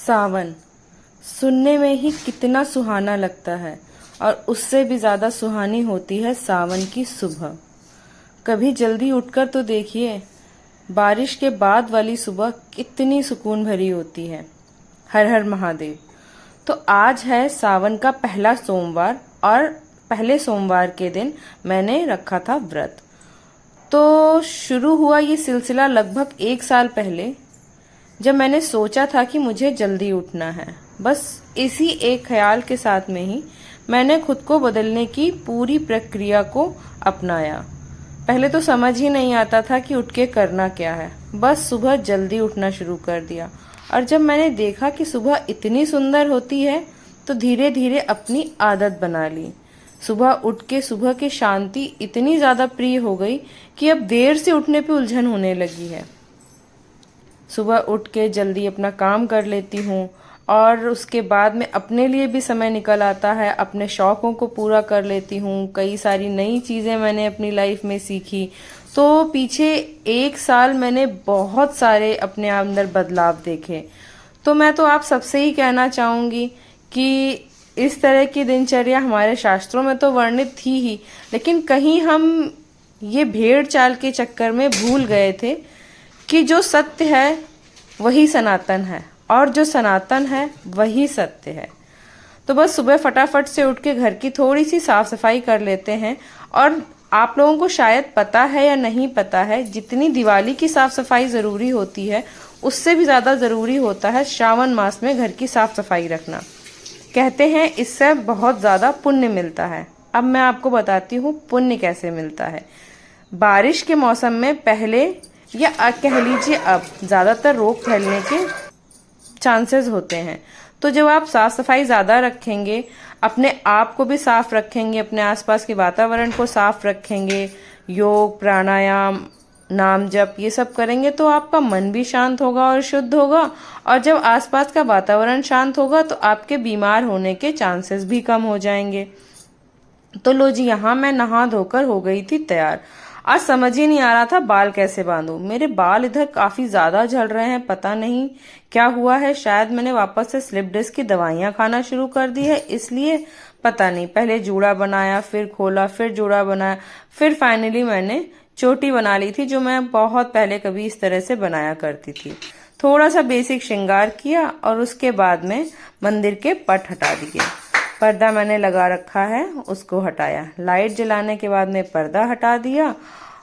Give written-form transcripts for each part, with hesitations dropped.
सावन सुनने में ही कितना सुहाना लगता है और उससे भी ज़्यादा सुहानी होती है सावन की सुबह। कभी जल्दी उठकर तो देखिए, बारिश के बाद वाली सुबह कितनी सुकून भरी होती है। हर हर महादेव। तो आज है सावन का पहला सोमवार और पहले सोमवार के दिन मैंने रखा था व्रत। तो शुरू हुआ ये सिलसिला लगभग 1 साल पहले, जब मैंने सोचा था कि मुझे जल्दी उठना है। बस इसी एक ख्याल के साथ में ही मैंने खुद को बदलने की पूरी प्रक्रिया को अपनाया। पहले तो समझ ही नहीं आता था कि उठ के करना क्या है, बस सुबह जल्दी उठना शुरू कर दिया। और जब मैंने देखा कि सुबह इतनी सुंदर होती है तो धीरे धीरे अपनी आदत बना ली। सुबह उठ के सुबह की शांति इतनी ज़्यादा प्रिय हो गई कि अब देर से उठने पे उलझन होने लगी है। सुबह उठ के जल्दी अपना काम कर लेती हूँ और उसके बाद में अपने लिए भी समय निकल आता है, अपने शौक़ों को पूरा कर लेती हूँ। कई सारी नई चीज़ें मैंने अपनी लाइफ में सीखी। तो पीछे 1 साल मैंने बहुत सारे अपने अंदर बदलाव देखे। तो मैं तो आप सबसे ही कहना चाहूँगी कि इस तरह की दिनचर्या हमारे शास्त्रों में तो वर्णित थी ही, लेकिन कहीं हम ये भेड़ चाल के चक्कर में भूल गए थे कि जो सत्य है वही सनातन है और जो सनातन है वही सत्य है। तो बस सुबह फटाफट से उठ के घर की थोड़ी सी साफ सफाई कर लेते हैं। और आप लोगों को शायद पता है या नहीं पता है, जितनी दिवाली की साफ सफाई ज़रूरी होती है उससे भी ज़्यादा ज़रूरी होता है श्रावण मास में घर की साफ सफाई रखना। कहते हैं इससे बहुत ज़्यादा पुण्य मिलता है। अब मैं आपको बताती हूँ पुण्य कैसे मिलता है। बारिश के मौसम में पहले या कह लीजिए अब ज़्यादातर रोग फैलने के चांसेस होते हैं। तो जब आप साफ सफाई ज़्यादा रखेंगे, अपने आप को भी साफ रखेंगे, अपने आसपास के वातावरण को साफ रखेंगे, योग प्राणायाम नाम जप ये सब करेंगे तो आपका मन भी शांत होगा और शुद्ध होगा। और जब आसपास का वातावरण शांत होगा तो आपके बीमार होने के चांसेस भी कम हो जाएंगे। तो लो जी, यहाँ मैं नहा धोकर हो गई थी तैयार। आज समझ ही नहीं आ रहा था बाल कैसे बांधूं। मेरे बाल इधर काफी ज्यादा झड़ रहे हैं, पता नहीं क्या हुआ है। शायद मैंने वापस से स्लिप डिस्क की दवाइयां खाना शुरू कर दी है, इसलिए पता नहीं। पहले जूड़ा बनाया, फिर खोला, फिर जूड़ा बनाया, फिर फाइनली मैंने चोटी बना ली थी, जो मैं बहुत पहले कभी इस तरह से बनाया करती थी। थोड़ा सा बेसिक श्रृंगार किया और उसके बाद में मंदिर के पट हटा दिए। पर्दा मैंने लगा रखा है, उसको हटाया। लाइट जलाने के बाद में पर्दा हटा दिया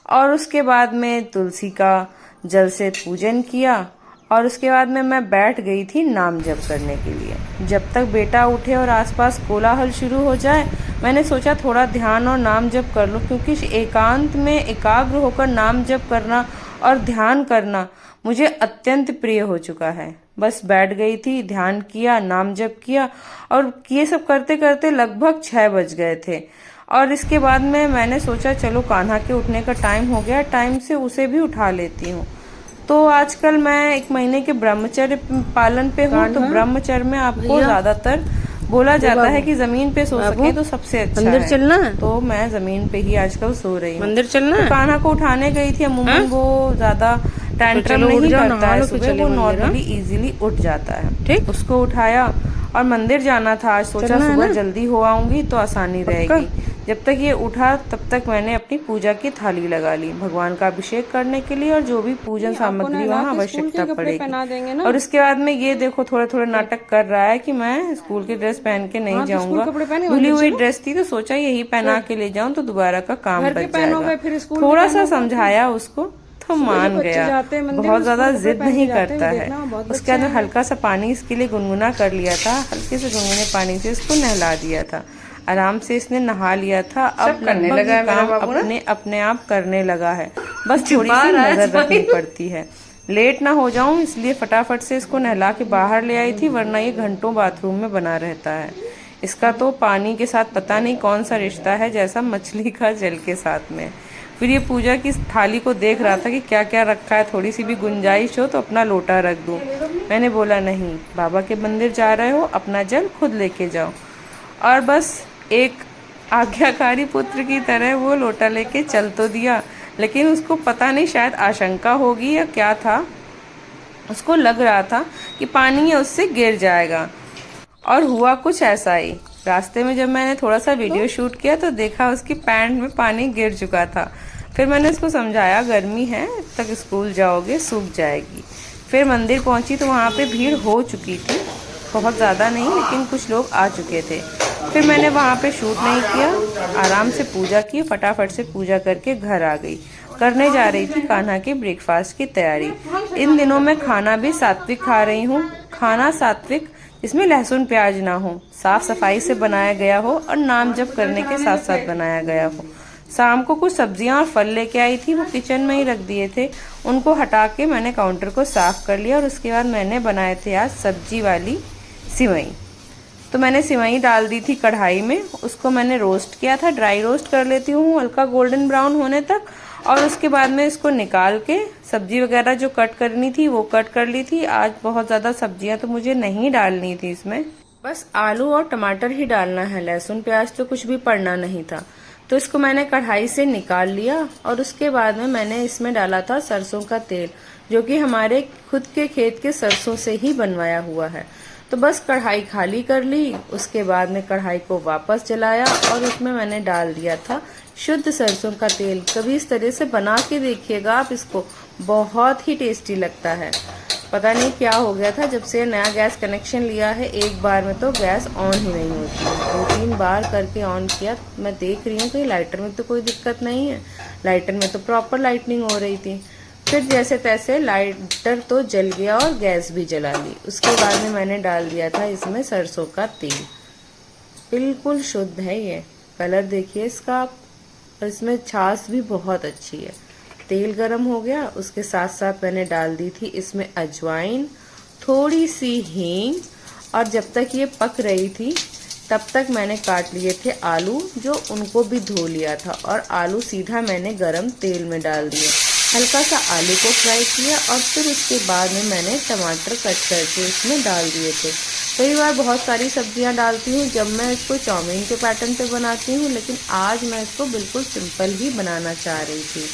और उसके बाद में तुलसी का जल से पूजन किया। और उसके बाद में मैं बैठ गई थी नाम जप करने के लिए। जब तक बेटा उठे और आसपास कोलाहल शुरू हो जाए, मैंने सोचा थोड़ा ध्यान और नाम जप कर लूं, क्योंकि एकांत में एकाग्र होकर नाम जप करना और ध्यान करना मुझे अत्यंत प्रिय हो चुका है। बस बैठ गई थी, ध्यान किया, नाम जप किया और ये सब करते करते लगभग 6 बज गए थे। और इसके बाद में मैंने सोचा चलो कान्हा के उठने का टाइम हो गया, टाइम से उसे भी उठा लेती हूँ। तो आजकल मैं 1 महीने के ब्रह्मचर्य पालन पे हूँ। तो ब्रह्मचर्य में आपको ज्यादातर बोला जाता है कि जमीन पे सो सके तो सबसे अच्छा मंदिर चलना है। तो मैं जमीन पे ही आजकल सो रही हूँ। मंदिर चलना है। कान्हा को उठाने गई थी। अमूमन वो ज्यादा टैंट्रम नहीं करता है सुबह, वो नॉर्मली इजीली उठ जाता है। ठीक, उसको उठाया और मंदिर जाना था आज। सोचा सुबह जल्दी हो आऊंगी तो आसानी रहेगी। जब तक ये उठा तब तक मैंने अपनी पूजा की थाली लगा ली भगवान का अभिषेक करने के लिए और जो भी पूजन सामग्री वहाँ आवश्यकता पड़ेगी। और इसके बाद में ये देखो थोड़ा थोड़ा नाटक कर रहा है कि मैं स्कूल की ड्रेस पहन के नहीं जाऊंगा। धुली हुई ड्रेस थी तो सोचा यही पहना के ले जाऊं तो दोबारा का काम बच जाएगा। थोड़ा सा समझाया उसको तो मान गया। बहुत ज्यादा जिद नहीं करता है। उसके बाद हल्का सा पानी इसके लिए गुनगुना कर लिया था। हल्के से गुनगुने पानी से इसको नहला दिया था। आराम से इसने नहा लिया था। अब करने लगा काम अपने आप करने लगा है। बस थोड़ी सी नजर रखनी पड़ती है, लेट ना हो जाऊं इसलिए फटाफट से इसको नहला के बाहर ले आई थी, वरना ये घंटों बाथरूम में बना रहता है। इसका तो पानी के साथ पता नहीं कौन सा रिश्ता है, जैसा मछली का जल के साथ में। फिर ये पूजा की थाली को देख रहा था कि क्या क्या रखा है, थोड़ी सी भी गुंजाइश हो तो अपना लोटा रख दूं। मैंने बोला नहीं, बाबा के मंदिर जा रहे हो, अपना जल खुद लेके जाओ। और बस एक आज्ञाकारी पुत्र की तरह वो लोटा लेके चल तो दिया, लेकिन उसको पता नहीं शायद आशंका होगी या क्या था, उसको लग रहा था कि पानी है उससे गिर जाएगा, और हुआ कुछ ऐसा ही। रास्ते में जब मैंने थोड़ा सा वीडियो शूट किया तो देखा उसकी पैंट में पानी गिर चुका था। फिर मैंने उसको समझाया, गर्मी है, तक स्कूल जाओगे सूख जाएगी। फिर मंदिर पहुंची तो वहाँ पे भीड़ हो चुकी थी, बहुत ज़्यादा नहीं लेकिन कुछ लोग आ चुके थे। फिर मैंने वहाँ पे शूट नहीं किया, आराम से पूजा की, फटाफट से पूजा करके घर आ गई। करने जा रही थी कान्हा के ब्रेकफास्ट की तैयारी। इन दिनों मैं खाना भी सात्विक खा रही हूँ। खाना सात्विक जिसमें लहसुन प्याज ना हो, साफ सफाई से बनाया गया हो और नाम जप करने के साथ साथ बनाया गया हो। शाम को कुछ सब्जियां और फल लेके आई थी, वो किचन में ही रख दिए थे। उनको हटा के मैंने काउंटर को साफ कर लिया और उसके बाद मैंने बनाए थे आज सब्जी वाली सिवई। तो मैंने सिवई डाल दी थी कढ़ाई में, उसको मैंने रोस्ट किया था, ड्राई रोस्ट कर लेती हूँ हल्का गोल्डन ब्राउन होने तक। और उसके बाद में इसको निकाल के सब्जी वगैरह जो कट करनी थी वो कट कर ली थी। आज बहुत ज़्यादा सब्जियां तो मुझे नहीं डालनी थी इसमें, बस आलू और टमाटर ही डालना है, लहसुन प्याज तो कुछ भी पड़ना नहीं था। तो इसको मैंने कढ़ाई से निकाल लिया और उसके बाद में मैंने इसमें डाला था सरसों का तेल, जो कि हमारे खुद के खेत के सरसों से ही बनवाया हुआ है। तो बस कढ़ाई खाली कर ली, उसके बाद में कढ़ाई को वापस जलाया और उसमें मैंने डाल दिया था शुद्ध सरसों का तेल। कभी इस तरह से बना के देखिएगा आप इसको, बहुत ही टेस्टी लगता है। पता नहीं क्या हो गया था, जब से नया गैस कनेक्शन लिया है एक बार में तो गैस ऑन ही नहीं होती है। 2-3 बार करके ऑन किया, मैं देख रही हूँ कि लाइटर में तो कोई दिक्कत नहीं है, लाइटर में तो प्रॉपर लाइटनिंग हो रही थी। फिर जैसे तैसे लाइटर तो जल गया और गैस भी जला ली। उसके बाद में मैंने डाल दिया था इसमें सरसों का तेल, बिल्कुल शुद्ध है ये, कलर देखिए इसका, और इसमें छाछ भी बहुत अच्छी है। तेल गरम हो गया, उसके साथ साथ मैंने डाल दी थी इसमें अजवाइन, थोड़ी सी हींग, और जब तक ये पक रही थी तब तक मैंने काट लिए थे आलू, जो उनको भी धो लिया था, और आलू सीधा मैंने गरम तेल में डाल दिए। हल्का सा आलू को फ्राई किया और फिर उसके बाद में मैंने टमाटर कट करके इसमें डाल दिए थे। कई बार बहुत सारी सब्जियां डालती हूँ जब मैं इसको चाउमीन के पैटर्न पे बनाती हूँ, लेकिन आज मैं इसको बिल्कुल सिंपल ही बनाना चाह रही थी।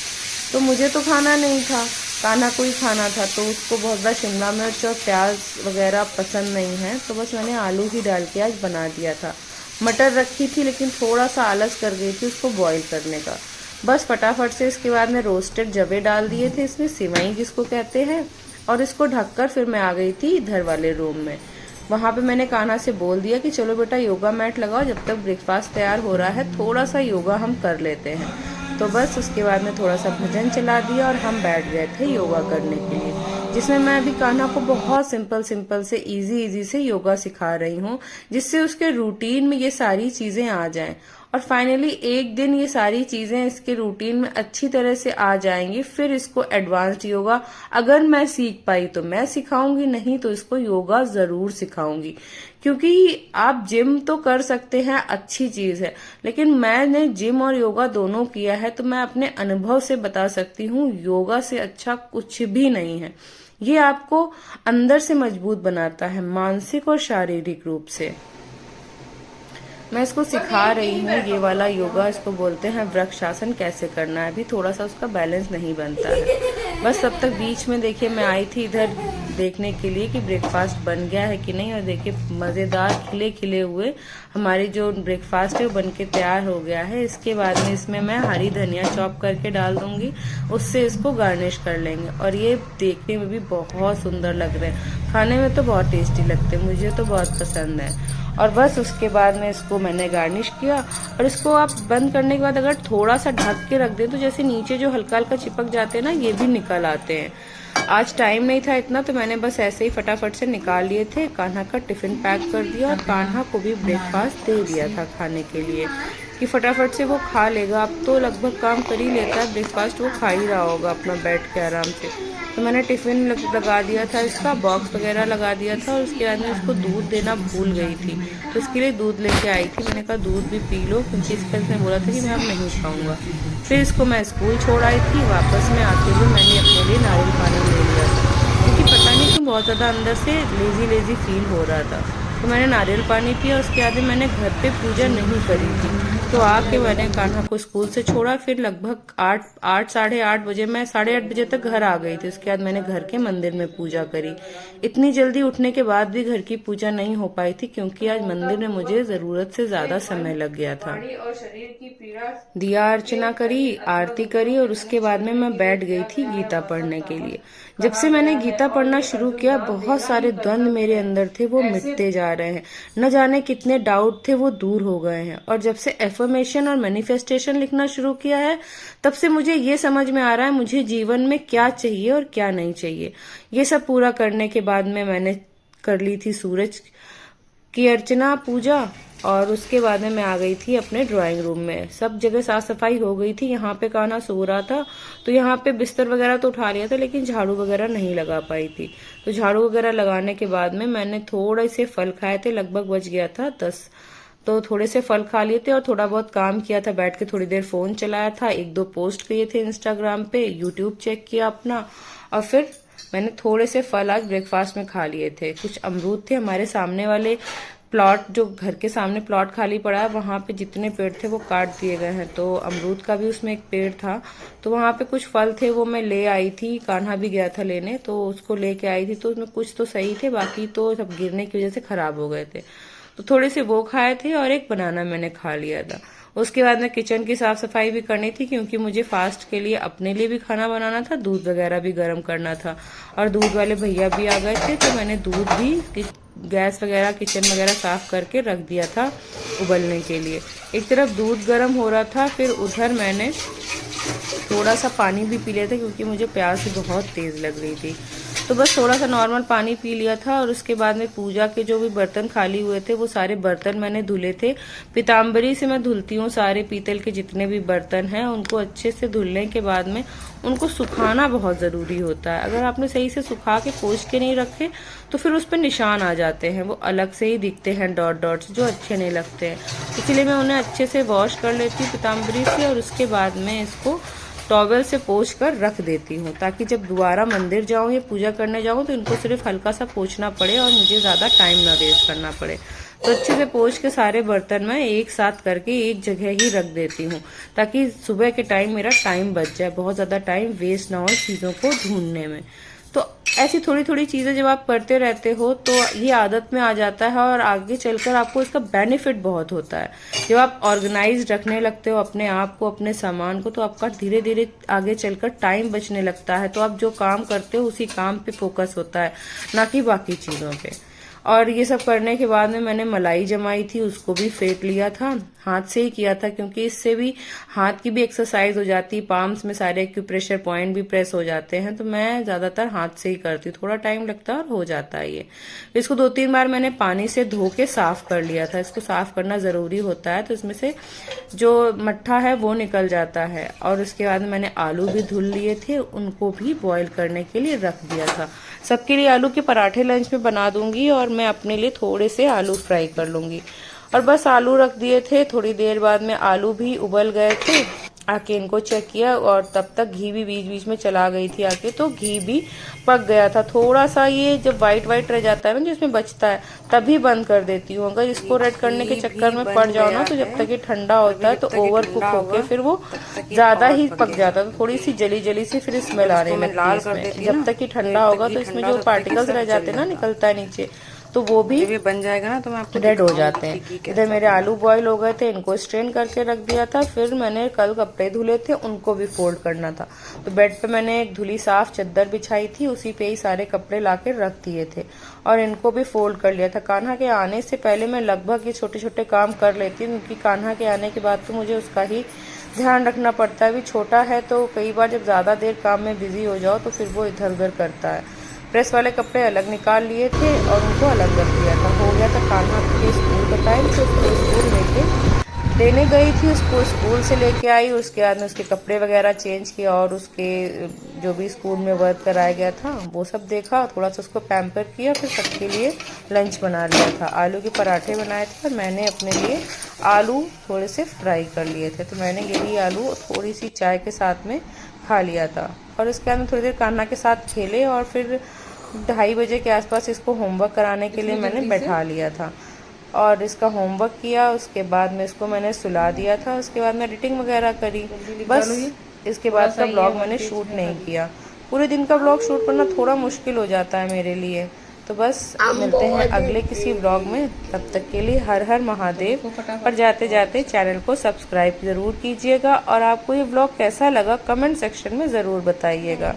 तो मुझे तो खाना नहीं था, कान्हा को ही खाना था, तो उसको बहुत ज़्यादा शिमला मिर्च और प्याज वगैरह पसंद नहीं है, तो बस मैंने आलू ही डाल के आज बना दिया था। मटर रखी थी लेकिन थोड़ा सा आलस कर गई थी उसको बॉईल करने का। बस फटाफट से इसके बाद में रोस्टेड जवे डाल दिए थे इसमें, सिवई जिसको कहते हैं, और इसको ढककर फिर मैं आ गई थी इधर वाले रूम में। वहाँ पे मैंने कान्हा से बोल दिया कि चलो बेटा योगा मैट लगाओ, जब तक ब्रेकफास्ट तैयार हो रहा है थोड़ा सा योगा हम कर लेते हैं। तो बस उसके बाद में थोड़ा सा भजन चला दिया और हम बैठ गए थे योगा करने के लिए, जिसमें मैं अभी कान्हा को बहुत सिंपल से इजी से योगा सिखा रही हूँ, जिससे उसके रूटीन में ये सारी चीजें आ जाएं। और फाइनली एक दिन ये सारी चीजें इसके रूटीन में अच्छी तरह से आ जाएंगी, फिर इसको एडवांस्ड योगा अगर मैं सीख पाई तो मैं सिखाऊंगी, नहीं तो इसको योगा जरूर सिखाऊंगी। क्योंकि आप जिम तो कर सकते हैं, अच्छी चीज है, लेकिन मैंने जिम और योगा दोनों किया है, तो मैं अपने अनुभव से बता सकती हूँ योगा से अच्छा कुछ भी नहीं है। ये आपको अंदर से मजबूत बनाता है, मानसिक और शारीरिक रूप से। मैं इसको सिखा रही हूँ ये वाला योगा, इसको बोलते हैं वृक्षासन, कैसे करना है। अभी थोड़ा सा उसका बैलेंस नहीं बनता है। बस तब तक बीच में देखिए मैं आई थी इधर देखने के लिए कि ब्रेकफास्ट बन गया है कि नहीं, और देखिए मज़ेदार खिले खिले हुए हमारी जो ब्रेकफास्ट है वो बन के तैयार हो गया है। इसके बाद में इसमें मैं हरी धनिया चॉप करके डाल दूंगी, उससे इसको गार्निश कर लेंगे। और ये देखने में भी बहुत सुंदर लग रहे हैं, खाने में तो बहुत टेस्टी लगते हैं, मुझे तो बहुत पसंद है। और बस उसके बाद में इसको मैंने गार्निश किया, और इसको आप बंद करने के बाद अगर थोड़ा सा ढक के रख दें तो जैसे नीचे जो हल्का हल्का चिपक जाते हैं ना, ये भी निकल आते हैं। आज टाइम नहीं था इतना, तो मैंने बस ऐसे ही फटाफट से निकाल लिए थे। कान्हा का टिफिन पैक कर दिया और कान्हा को भी ब्रेकफास्ट दे दिया था खाने के लिए, कि फटाफट से वो खा लेगा। अब तो लगभग काम कर ही लेता है, ब्रेकफास्ट वो खा ही रहा होगा अपना बैठ के आराम से। तो मैंने टिफिन लगा दिया था, इसका बॉक्स वगैरह लगा दिया था, और उसके बाद में उसको दूध देना भूल गई थी, तो इसके लिए दूध लेके आई थी। मैंने कहा दूध भी पी लो, क्योंकि इसने बोला था कि मैं अब नहीं खाऊंगा। फिर इसको मैं स्कूल छोड़ आई थी, वापस में आते हुए मैंने अपने लिए नारियल पानी ले लिया था, क्योंकि पता नहीं क्यों बहुत ज़्यादा अंदर से लेजी फील हो रहा था। तो मैंने नारियल पानी पिया। उसके बाद मैंने घर पे पूजा नहीं करी थी। तो आके मैंने कान्हा को स्कूल से छोड़ा। फिर लगभग 8 साढ़े 8 बजे, मैं 8:30 बजे तक घर आ गई थी। उसके बाद मैंने घर के मंदिर में पूजा करी। इतनी जल्दी उठने के बाद भी घर की पूजा नहीं हो पाई थी, क्योंकि आज मंदिर में मुझे जरूरत से ज्यादा समय लग गया था। और शरीर की पीड़ा, दिया अर्चना करी, आरती करी, और उसके बाद में मैं बैठ गई थी गीता पढ़ने के लिए। जब से मैंने गीता पढ़ना शुरू किया, बहुत सारे द्वंद मेरे अंदर थे वो मिटते जा रहे हैं। न जाने कितने डाउट थे वो दूर हो गए हैं। और जब से एफर्मेशन और मैनिफेस्टेशन लिखना शुरू किया है, तब से मुझे ये समझ में आ रहा है मुझे जीवन में क्या चाहिए और क्या नहीं चाहिए। ये सब पूरा करने के बाद में मैंने कर ली थी सूरज की अर्चना, पूजा, और उसके बाद में मैं आ गई थी अपने ड्राइंग रूम में। सब जगह साफ सफाई हो गई थी। यहाँ पे कान्हा सो रहा था, तो यहाँ पे बिस्तर वगैरह तो उठा लिया था, लेकिन झाड़ू वगैरह नहीं लगा पाई थी। तो झाड़ू वगैरह लगाने के बाद में मैंने थोड़े से फल खाए थे। लगभग बज गया था 10, तो थोड़े से फल खा लिए थे और थोड़ा बहुत काम किया था। बैठ के थोड़ी देर फोन चलाया था, 1-2 पोस्ट किए थे इंस्टाग्राम पे, यूट्यूब चेक किया अपना, और फिर मैंने थोड़े से फल आज ब्रेकफास्ट में खा लिए थे। कुछ अमरूद थे। हमारे सामने वाले प्लॉट, जो घर के सामने प्लॉट खाली पड़ा है, वहां पे जितने पेड़ थे वो काट दिए गए हैं। तो अमरूद का भी उसमें एक पेड़ था, तो वहां पे कुछ फल थे वो मैं ले आई थी। कान्हा भी गया था लेने, तो उसको लेके आई थी। तो उसमें कुछ तो सही थे, बाकी तो सब गिरने की वजह से खराब हो गए थे। तो थोड़े से वो खाए थे और एक बनाना मैंने खा लिया था। उसके बाद में किचन की साफ सफाई भी करनी थी, क्योंकि मुझे फास्ट के लिए अपने लिए भी खाना बनाना था, दूध वगैरह भी गर्म करना था। और दूध वाले भैया भी आ गए थे, तो मैंने दूध भी, गैस वगैरह, किचन वगैरह साफ करके रख दिया था उबलने के लिए। एक तरफ दूध गर्म हो रहा था, फिर उधर मैंने थोड़ा सा पानी भी पी लिया था, क्योंकि मुझे प्यास बहुत तेज लग रही थी। तो बस थोड़ा सा नॉर्मल पानी पी लिया था। और उसके बाद में पूजा के जो भी बर्तन खाली हुए थे, वो सारे बर्तन मैंने धुले थे। पीताम्बरी से मैं धुलती हूँ सारे पीतल के जितने भी बर्तन हैं, उनको अच्छे से धुलने के बाद में उनको सुखाना बहुत जरूरी होता है। अगर आपने सही से सुखा के पोंछ के नहीं रखे, तो फिर उस पर निशान आ जाते हैं, वो अलग से ही दिखते हैं, डॉट डॉट्स, जो अच्छे नहीं लगते हैं। इसलिए मैं उन्हें अच्छे से वॉश कर लेती हूँ पीताम्बरी से, और उसके बाद में इसको टॉवेल से पोंछ कर रख देती हूँ, ताकि जब दोबारा मंदिर जाऊँ या पूजा करने जाऊँ तो इनको सिर्फ हल्का सा पोंछना पड़े और मुझे ज्यादा टाइम ना वेस्ट करना पड़े। तो अच्छे से पोंछ के सारे बर्तन मैं एक साथ करके एक जगह ही रख देती हूँ, ताकि सुबह के टाइम मेरा टाइम बच जाए, बहुत ज्यादा टाइम वेस्ट ना हो चीजों को ढूंढने में। तो ऐसी थोड़ी थोड़ी चीजें जब आप करते रहते हो, तो ये आदत में आ जाता है, और आगे चलकर आपको इसका बेनिफिट बहुत होता है। जब आप ऑर्गेनाइज रखने लगते हो अपने आप को, अपने सामान को, तो आपका धीरे धीरे आगे चलकर टाइम बचने लगता है। तो आप जो काम करते हो उसी काम पे फोकस होता है, ना कि बाकी चीजों पे। और ये सब करने के बाद में मैंने मलाई जमाई थी, उसको भी फेंट लिया था। हाथ से ही किया था, क्योंकि इससे भी हाथ की भी एक्सरसाइज हो जाती है, पाम्स में सारे एक्यूप्रेशर पॉइंट भी प्रेस हो जाते हैं। तो मैं ज्यादातर हाथ से ही करती हूँ, थोड़ा टाइम लगता है और हो जाता है ये। इसको 2-3 बार मैंने पानी से धो के साफ कर लिया था। इसको साफ करना जरूरी होता है, तो इसमें से जो मट्ठा है वो निकल जाता है। और उसके बाद मैंने आलू भी धुल लिए थे, उनको भी बॉईल करने के लिए रख दिया था। सबके लिए आलू के पराठे लंच में बना दूंगी, और मैं अपने लिए थोड़े से आलू फ्राई कर लूंगी। और बस आलू रख दिए थे। थोड़ी देर बाद में आलू भी उबल गए थे, आके इनको चेक किया, और तब तक घी भी बीच बीच में चला गई थी आके, तो घी भी पक गया था। थोड़ा सा ये जब वाइट वाइट रह जाता है ना, जिसमें बचता है, तभी बंद कर देती हूँ। अगर इसको रेड करने के चक्कर में पड़ जाओ ना, तो जब तक ये ठंडा होता है तो ओवर कुक होके फिर वो ज्यादा ही पक जाता है, तो थोड़ी सी जली जली सी फिर स्मेल आने लगती है इसमें। जब तक ये ठंडा होगा तो इसमें जो पार्टिकल्स रह जाते हैं ना, निकलता है नीचे, तो वो भी ये बन जाएगा ना, तो मैं आपको रेड हो जाते हैं। इधर मेरे आलू बॉईल हो गए थे, इनको स्ट्रेन करके रख दिया था। फिर मैंने कल कपड़े धुले थे, उनको भी फोल्ड करना था। तो बेड पे मैंने एक धुली साफ चादर बिछाई थी, उसी पे ही सारे कपड़े लाके रख दिए थे, और इनको भी फोल्ड कर लिया था। कान्हा के आने से पहले मैं लगभग ये छोटे छोटे काम कर लेती हूँ, क्योंकि कान्हा के आने के बाद तो मुझे उसका ही ध्यान रखना पड़ता है। अभी छोटा है, तो कई बार जब ज्यादा देर काम में बिजी हो जाओ तो फिर वो इधर उधर करता है। प्रेस वाले कपड़े अलग निकाल लिए थे और उनको अलग रख दिया था। हो गया था कान्हा के स्कूल का टाइम, तो उसको स्कूल लेने गई थी, उसको स्कूल से लेके आई। उसके बाद में उसके कपड़े वगैरह चेंज किया, और उसके जो भी स्कूल में वर्क कराया गया था वो सब देखा, थोड़ा सा उसको पैम्पर किया, फिर सबके लिए लंच बना लिया था। आलू के पराठे बनाए थे, और मैंने अपने लिए आलू थोड़े से फ्राई कर लिए थे। तो मैंने यही आलू थोड़ी सी चाय के साथ में खा लिया था। और उसके बाद में थोड़ी देर कान्हा के साथ खेले, और फिर 2:30 बजे के आसपास इसको होमवर्क कराने के लिए मैंने बैठा लिया था और इसका होमवर्क किया। उसके बाद में इसको मैंने सुला दिया था। उसके बाद मैं एडिटिंग वगैरह करी, बस। इसके बाद का ब्लॉग मैंने शूट नहीं किया। पूरे दिन का ब्लॉग शूट करना थोड़ा मुश्किल हो जाता है मेरे लिए। तो बस मिलते हैं अगले किसी ब्लॉग में। तब तक के लिए हर हर महादेव। और जाते जाते चैनल को सब्सक्राइब ज़रूर कीजिएगा। और आपको ये ब्लॉग कैसा लगा कमेंट सेक्शन में ज़रूर बताइएगा।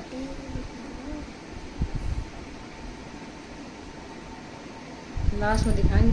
लास्ट में दिखाएंगे।